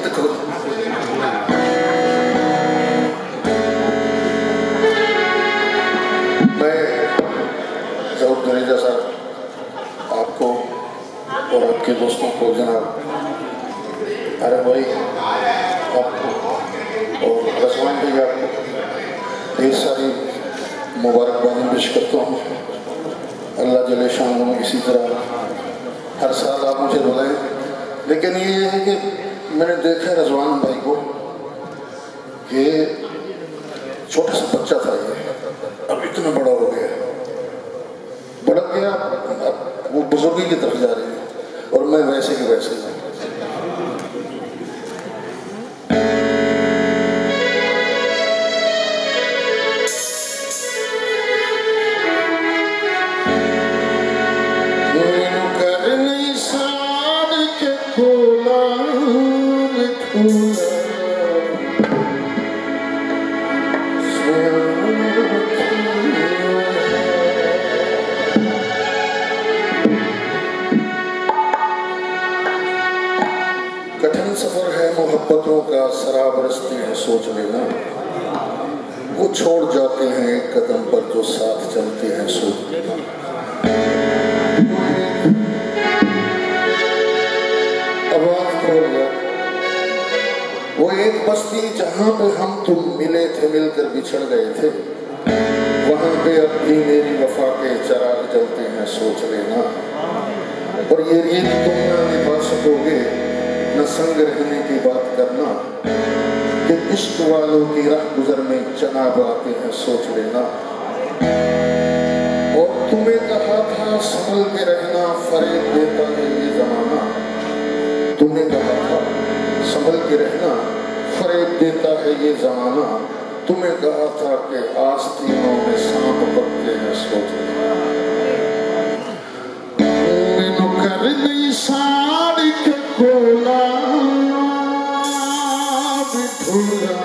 देखो मैं जरूर दरेजा साहब आपको और आपके दोस्तों को जनाब अरे भाई आपको और रसवान भाई आपको ढेर सारी मुबारकबादी पेश करता हूँ। अल्लाह जले शान इसी तरह हर साल आप मुझे बुलाएं। लेकिन ये है कि मैंने देखा रजवान भाई को, ये छोटा सा बच्चा था, ये अब इतना बड़ा हो गया, बढ़ गया, अब वो बुजुर्गी की तरफ जा रही है और मैं वैसे के वैसे ही। कठिन सफर है मोहब्बतों का, शराब रस्ते हैं सोच लेना, वो छोड़ जाते हैं एक कदम पर जो साथ चलते हैं सोच लेना। अब वो एक बस्ती जहाँ पे हम तुम मिले थे, मिलकर बिछड़ गए थे, वहाँ पे अब भी मेरी वफा के चिराग जलते हैं सोच लेना। और ये रीत तुम ना निभा सकोगे, न संग रहने की बात करना, कि इश्क वालों की राह गुजर में जनाब आते हैं सोच लेना। और तुम्हें कहा था संभल के रहना, फरेब देता है ये जमाना। तुम्हें कहा था संभल के रहना, फरेब देता है ये जमाना। तुम्हें कहा था कि आस्तीनों में सांप पकते हैं सोच लेना। कर गई साड़ी के कोला बिठुरा,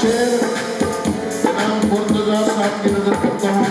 शेर जनाब मुर्तजा साहब की नजर करता हूँ।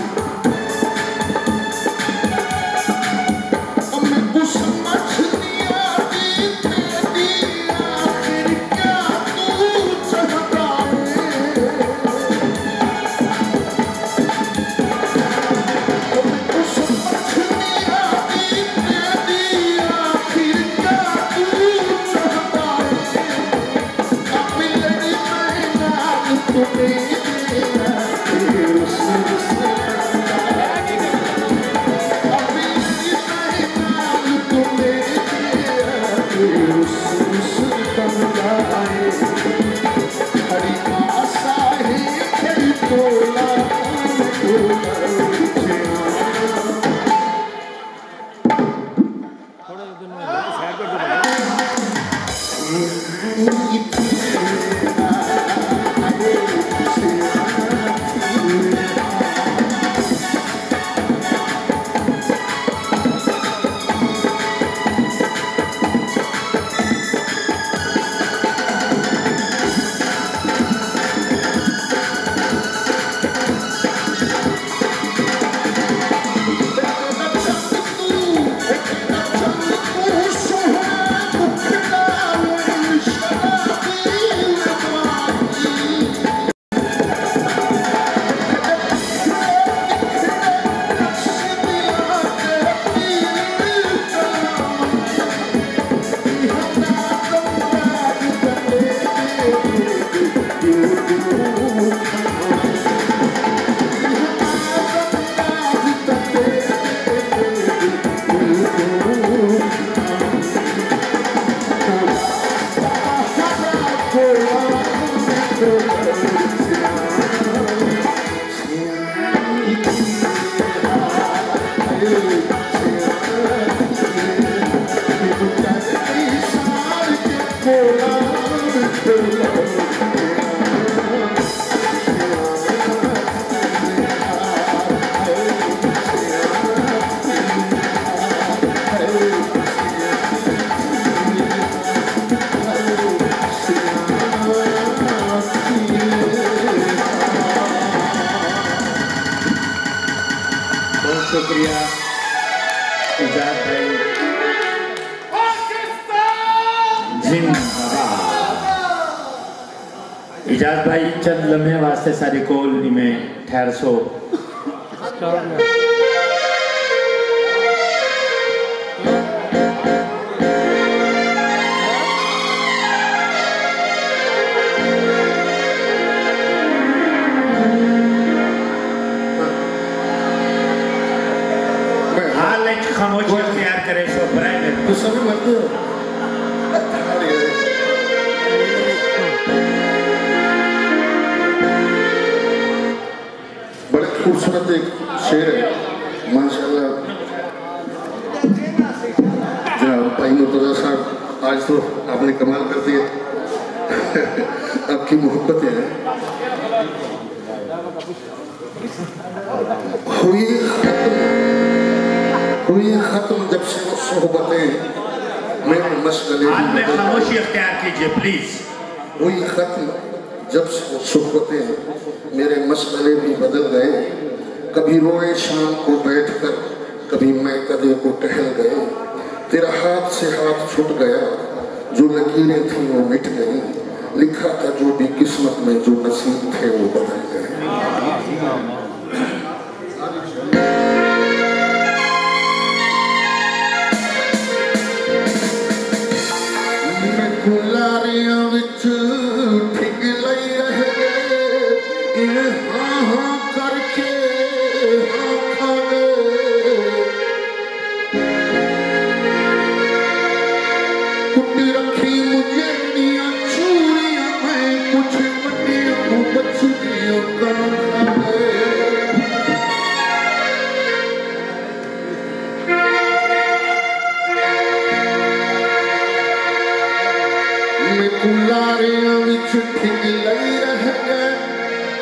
शुक्रिया इजाज भाई जिंदाबाद। इजाज भाई चंद लम्हे वास्ते सारी कॉलोनी में ठहर सो। खामोशी तैयार करे सो बराबर तो सभी मरते हो। बड़े खूबसूरत एक शेर है माशाल्लाह। जनाब भाई मुर्तजा साहब आज तो आपने कमाल कर दिया। आपकी मोहब्बतें हैं हुई खत्म जब से वो सोहबतें मेरे मसले में खामोशी अख्तियार कीजिए प्लीज। हुई खत्म जब से वो सोहबतें मेरे मसले भी बदल गए। कभी रोए शाम को बैठकर कभी मैं कदे को टहल गए। तेरा हाथ से हाथ छूट गया जो लकीरें थी वो मिट गई। लिखा था जो भी किस्मत में जो नसीब थे वो बदल गए। गुलारियां विच ठिग लई रह गए। इन्हें हाँ हाँ करके हाँ खा गए। कुटी रखी मुझे निया चूड़ियां मैं कुछ मंडियों बचदियों का खा गए। गुलारियां विच ठिग लई रह गए।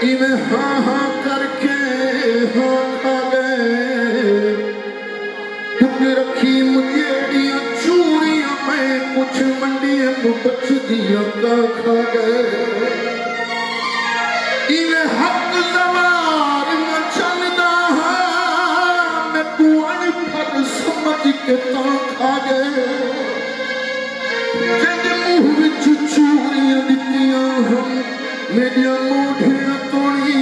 इन्हें हाँ हाँ करके हाँ खा गए। कुट रखी मुझेड़ियां चूड़ियां मैं कुछ मंडियों बचदियां का खा गए। मेरिया मूठियां तोड़ी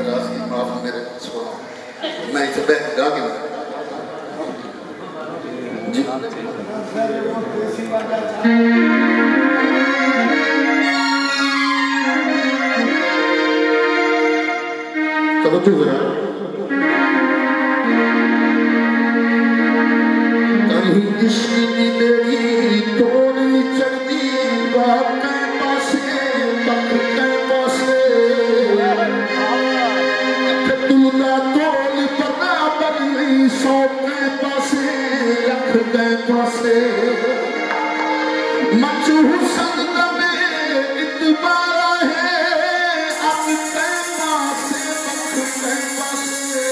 राजी माफ मेरे छोड़ो मैं इसे बैठ गा के जी चलो तू जरा कहीं इसकी मेरी तोड़ चढ़ती बाप के पासे तक के पासे तुलना तोल बराबर नहीं सौ के पासे रख के पासे मचू संग में इतबारा है अब के पासे बख के पासे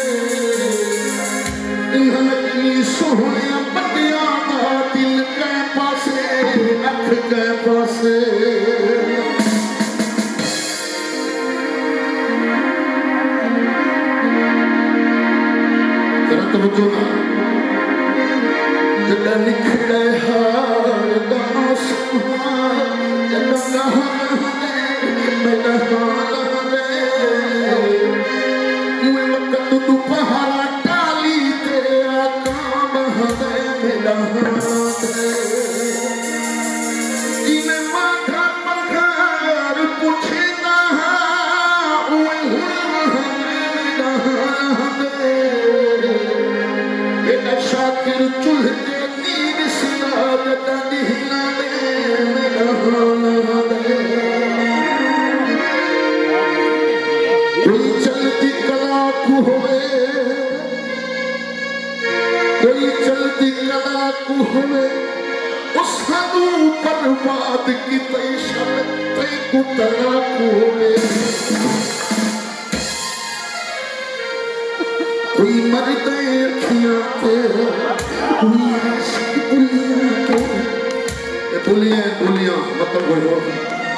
इन्हनी सोहने बतिया दिल के पासे रख के पासे जब निखरे हार दास दोपहरा टाली तेरा काम है मेरा इन्हें माथा पखार पूछना शाकिर चूल्हे नींद सुना दिहना मेरा कोई चलती कला को होवे कोई चलती कला को होवे उस हदू पर बात की तैशल तै कुतला को होवे कोई मरते अखियां पे कोई आशिक बुलियां मतलब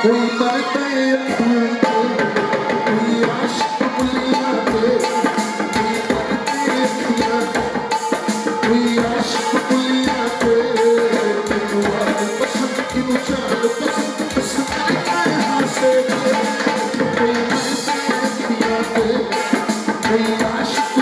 कोई मरते अखियां पे कोई आशिक बुलियां पे कोई मरते अखियां कोई आशिक बुलियां पे किनु आज पसंद किनु चाल पसंद पसंद हासे कोई मरते अखियां पे कोई आशिक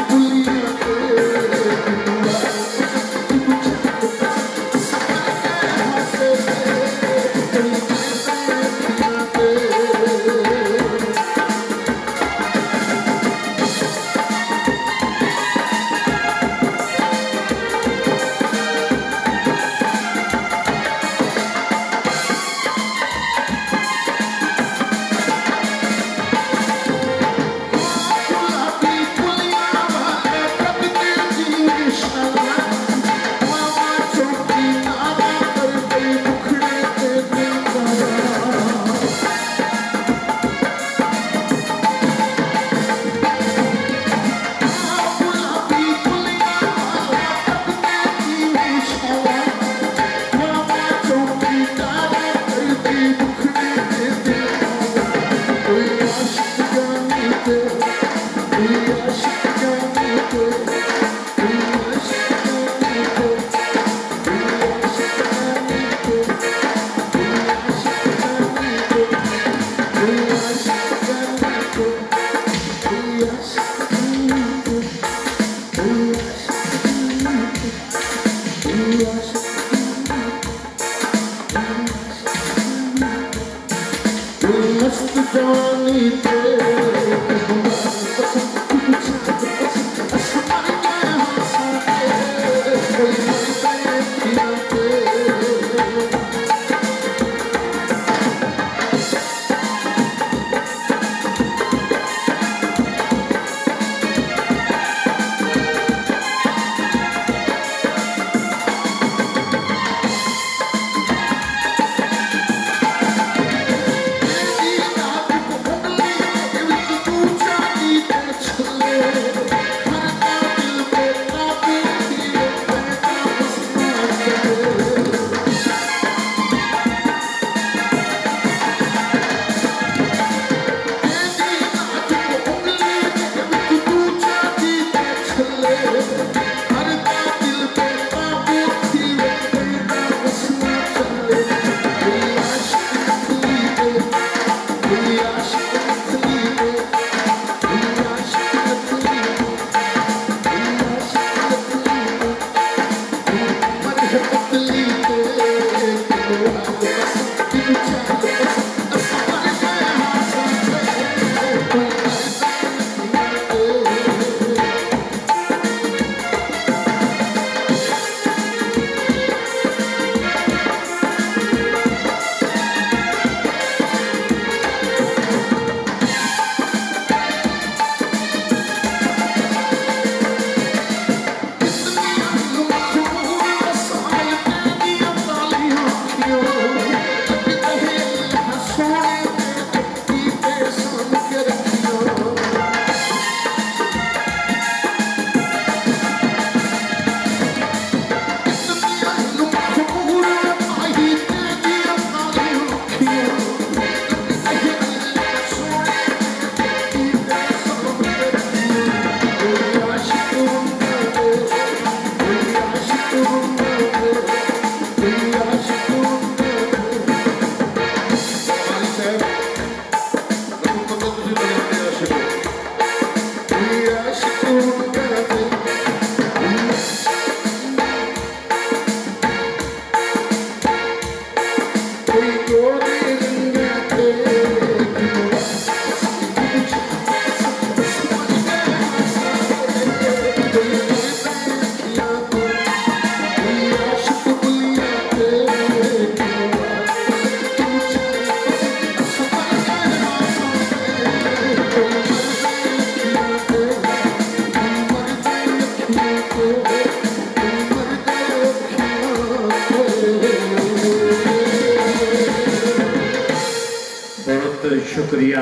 शुक्रिया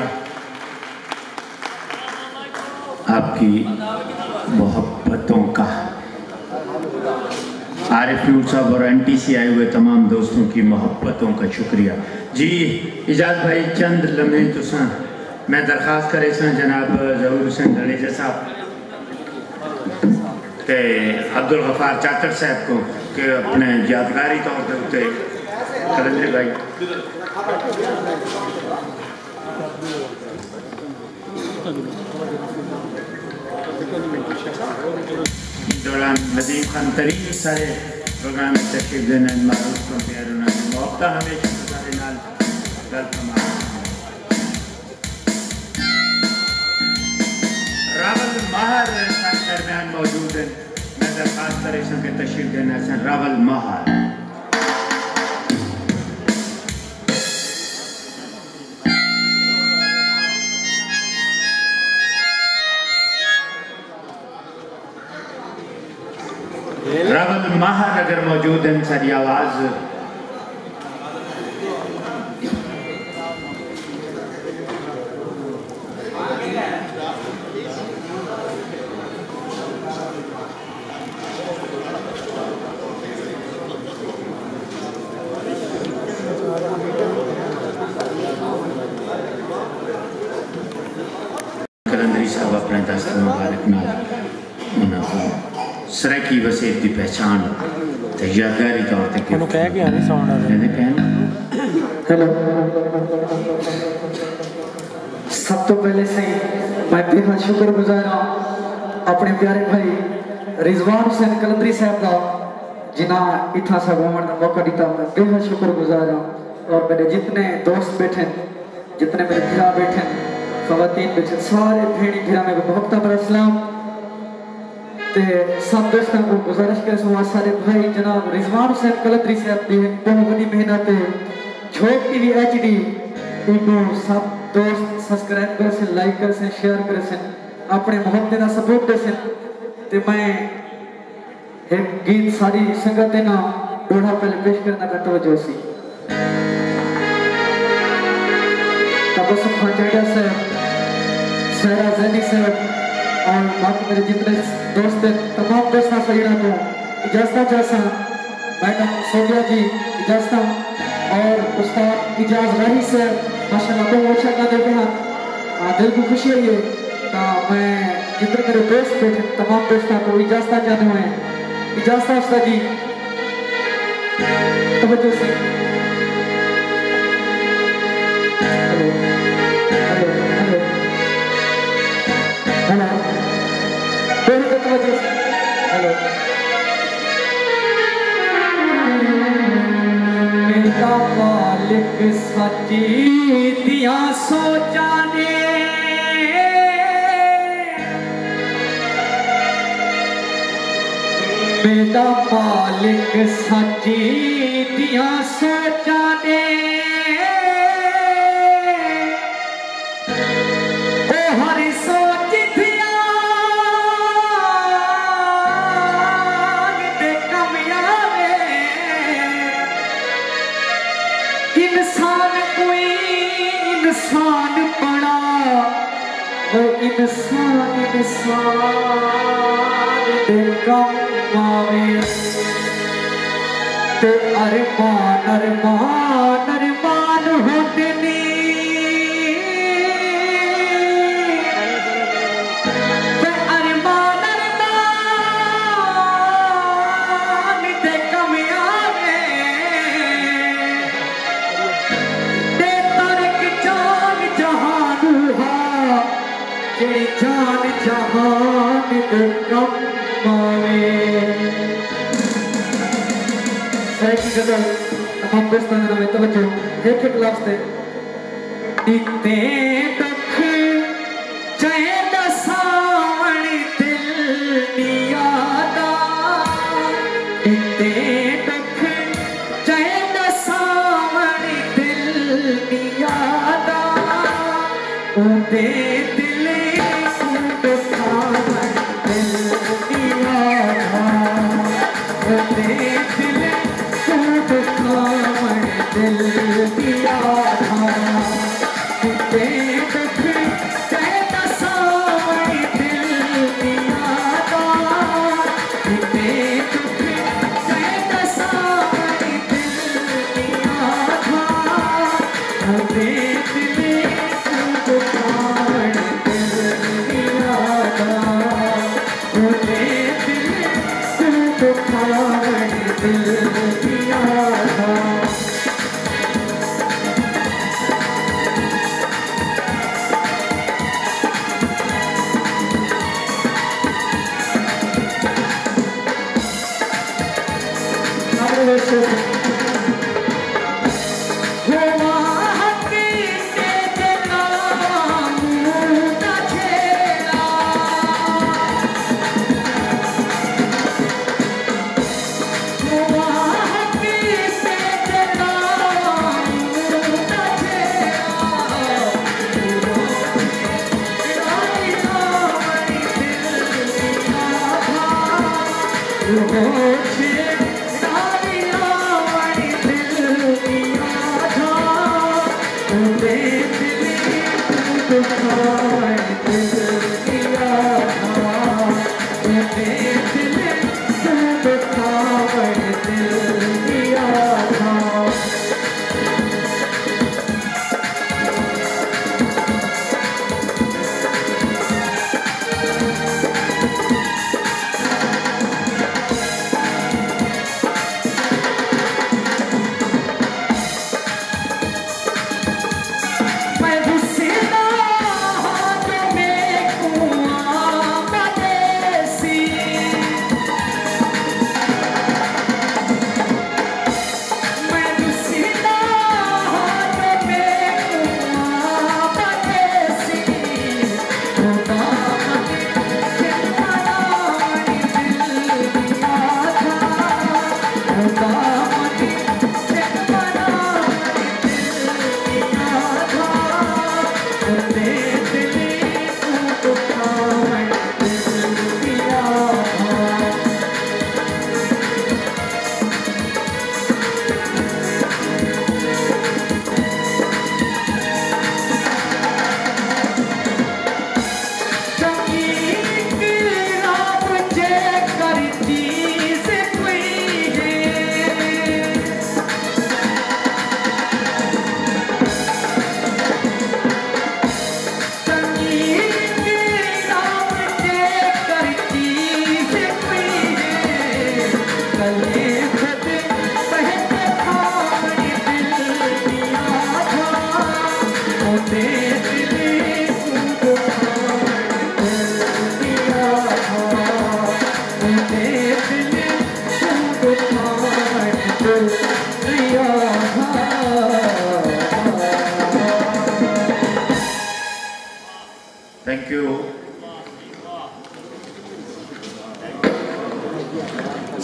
आपकी मोहब्बतों का। आरिफ नूर साहब और एनटी से आए हुए तमाम दोस्तों की मोहब्बतों का शुक्रिया जी। इजाज़ भाई चंद लम्हे तुसा मैं दरख्वास्त करे सा जनाब ज़हूर हुसैन डलेजा साहब ते अब्दुल गफार चातर साहब को कि अपने यादगारी तौर पर उत्ते कलंदरी भाई दौरान नदीम खान तरीन सारे प्रोग्राम में तशरीफ देने मारूफ को प्यार उन्होंने मौका हमेशा सारे नाल गल कमा रावल महार दरमियान मौजूद है। मैं दरख्वास्त करे संगे तशरीफ देना सन रावल महार। रावल माहर अगर मौजूद है सारी आवाज कलंदरी साहब अपने दस्त मुबारक नाल सराकी वसीयत की पहचान यादगारी तौर पर हेलो सब तो पहले से मैं बेहद शुक्रगुजार हाँ अपने प्यारे भाई रिजवान हुसैन कलंदरी साहब का जिन्हें इतना सब घूमने का मौका दिता। मैं बेहद शुक्रगुजार हाँ और मेरे जितने दोस्त बैठे जितने मेरे भिरा बैठे खवातीन बैठे सारे भेड़ी भिरा में बहुत बड़ा सलाम ते सब दोस्तों को गुजारिश करे सो सारे भाई जनाब रिजवान हुसैन कलंदरी साहब की बहुत बड़ी मेहनत है। झोंक टीवी HD इनको सब दोस्त सब्सक्राइब करे से लाइक करे से शेयर करे से अपने मोहब्बत का सपोर्ट दे से ते मैं एक गीत सारी संगत ना डोढ़ा पहले पेश करना का तवज्जो सी तबस्सुम खान जड़िया साहब सहरा जैनी साहब और बाकी मेरे जितने दोस्त हैं तमाम दोस्तों से को इजाज़त जैसा मैडम सोनिया जी इजाज़त और उस्ताद इजाज़ राही से माशाल्लाह बहुत अच्छा गा देते हैं दिल को खुशी है ये मैं जितने मेरे दोस्त बैठे तमाम दोस्तों को इजाज़त चाहते हुए इजाज़त उस्ताद जी तवज्जो से hello hello hello hello hello मेरा मालिक सच्ची दिया सोचा ने मेरा मालिक सच्ची दिया सोचा ने इंसान बड़ा वो इंसान दे कमावे ते अरमान अरमान अरमान होते नी ते अरमान अरमान दे कमावे ते तरक जान जहान जान जहान दे कमावे गजल तमाम दोस्तों में तवज्जो एक लफ्ज़ है इतने दुख चाहे दसावण दिल नियादा इतने दुख चाहे दसावण दिल नियादा उदे दिल दसावण दिल नियादा Thank you.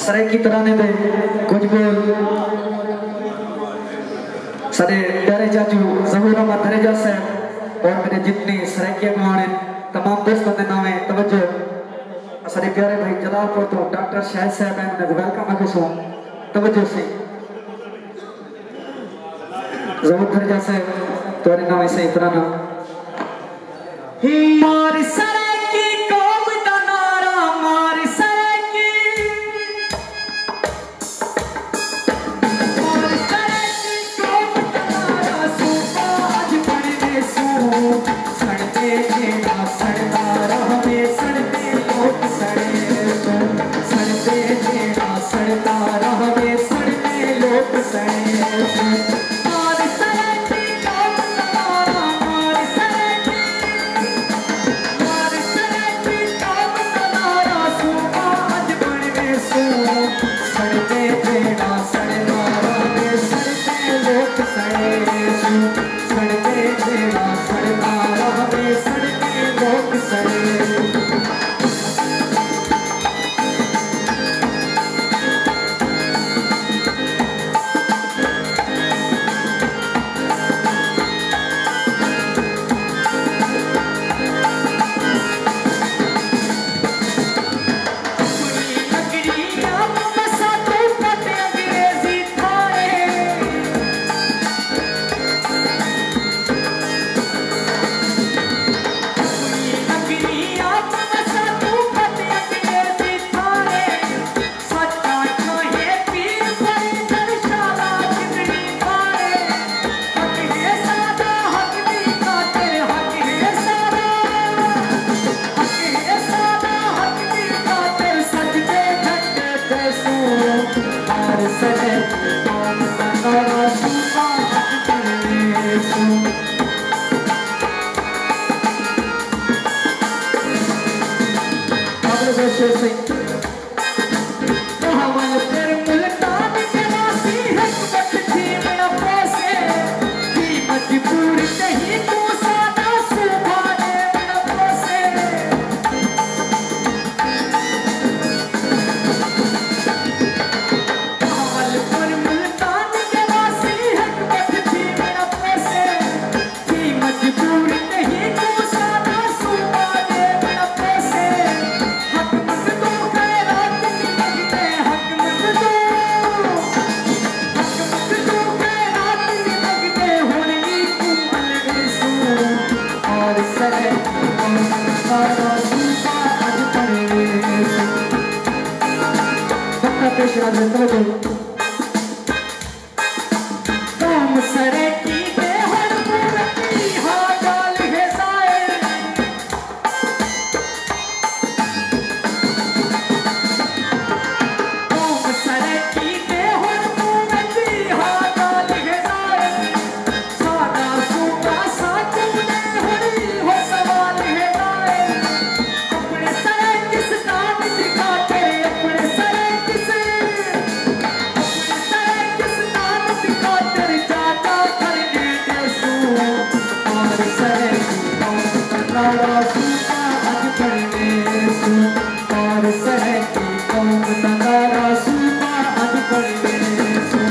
सरे की तरह ने दे कुछ बोल सरे डरे चाचू जहूर अहमद धरेजा साहब और मेरे जितने सराइकिया गवाने तमाम दोस्तों के नाम है तवज्जो सरे प्यारे भाई जलालपुर तो डॉक्टर शाहिद साहब हैं उन्हें वेलकम है सो तवज्जो से जहूर धरेजा साहब तोरे नाम से इतना ना मारी सरे की कौम दा नारा मारी सरे की कौम दा नारा सूपा आज पढ़ने सू सड़ते जेड़ा सड़दा रहवे सड़ते लोग सड़े सू सड़ते जेड़ा सड़दा रहवे सड़ते लोग सड़े सू मारी पेश नजर तवज्जो तुम सरे की के हर पूरी हा गाल है जाए तुम सरे की के हर पूरी हा गाल है जाए सादा सूटा साथ में हरी हो सवाल है जाए अपने सरे किस दान दिखा तेरे अपने सरे किस दान दिखा तेरे जाता करने दे सू और सरे की कौन तनारा सूता आज करने सू और सरे की कौन तनारा सूता आज करने सू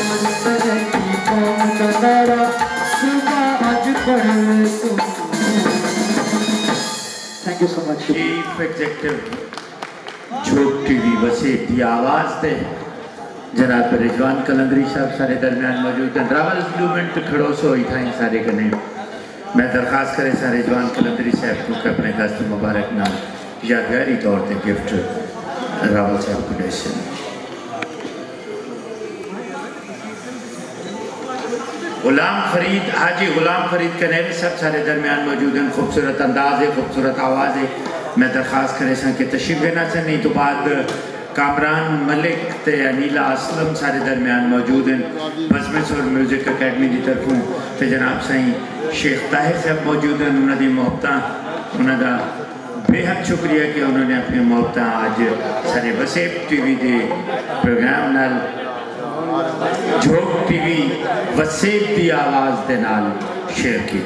और सरे की कौन तनारा सूता आज करने सू thank you so much chief executive झोंक टीवी वसीब की आवाज़ थे जनाब रिजवान कलंदरी साहब सारे दरमियान मौजूद हैं रावल मूवमेंट खड़ो सो ही था सारे कने मैं दरखास्त करे सारे रिजवान कलंदरी साहब को अपने दस्त मुबारक नाम यादगारी तौर पर गिफ्ट रावल साहब को देशन गुलाम फरीद हाजी गुलाम फरीद कनेवी सब सारे दरमियान मौजूद हैं खूबसूरत अंदाज है खूबसूरत आवाज़ है मैं दरखास्त करे कि तशरीफ देना से नहीं तो बाद कामरान मलिक ते अनीला असलम सारे दरमियान मौजूद हैं बसमिस और म्यूजिक अकेडमी की तरफों ते जनाब साईं शेख ताहिर साहब मौजूद हैं उन्होंने मोहब्बत उन्होंने बेहद शुक्रिया कि उन्होंने अपनी मोहब्बत आज सारे वसेब टीवी के प्रोग्राम नाल झोंक टीवी वसेब की आवाज़ के नाल शेयर की।